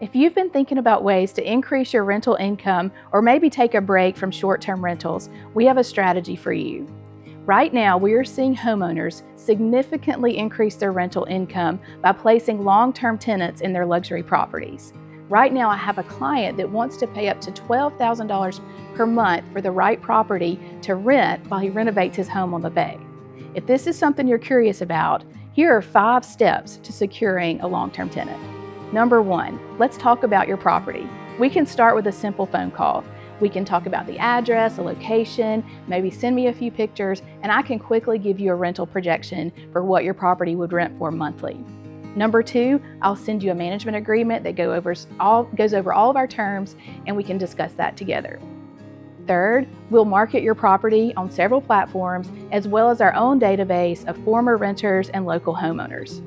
If you've been thinking about ways to increase your rental income or maybe take a break from short-term rentals, we have a strategy for you. Right now, we are seeing homeowners significantly increase their rental income by placing long-term tenants in their luxury properties. Right now, I have a client that wants to pay up to $12,000 per month for the right property to rent while he renovates his home on the bay. If this is something you're curious about, here are 5 steps to securing a long-term tenant. Number 1, let's talk about your property. We can start with a simple phone call. We can talk about the address, the location, maybe send me a few pictures, and I can quickly give you a rental projection for what your property would rent for monthly. Number 2, I'll send you a management agreement that goes over all of our terms, and we can discuss that together. Third, we'll market your property on several platforms, as well as our own database of former renters and local homeowners.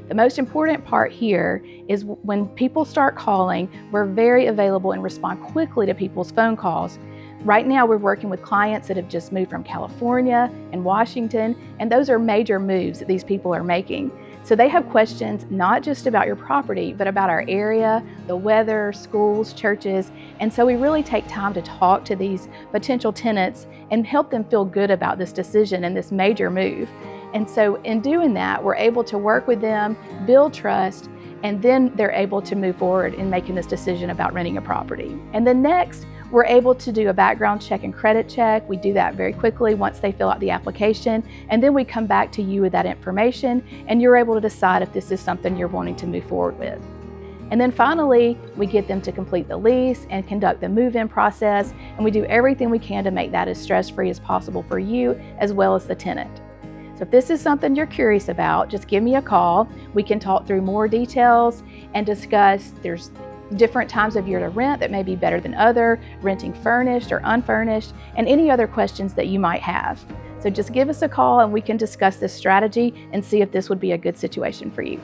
The most important part here is when people start calling, we're very available and respond quickly to people's phone calls. Right now, we're working with clients that have just moved from California and Washington, and those are major moves that these people are making. So they have questions not just about your property, but about our area, the weather, schools, churches. And so we really take time to talk to these potential tenants and help them feel good about this decision and this major move. And so in doing that, we're able to work with them, build trust, and then they're able to move forward in making this decision about renting a property. And then next, we're able to do a background check and credit check. We do that very quickly once they fill out the application, and then we come back to you with that information, and you're able to decide if this is something you're wanting to move forward with. And then finally, we get them to complete the lease and conduct the move-in process, and we do everything we can to make that as stress-free as possible for you as well as the tenant. So if this is something you're curious about, just give me a call. We can talk through more details and discuss there's different times of year to rent that may be better than other, renting furnished or unfurnished, and any other questions that you might have. So just give us a call and we can discuss this strategy and see if this would be a good situation for you.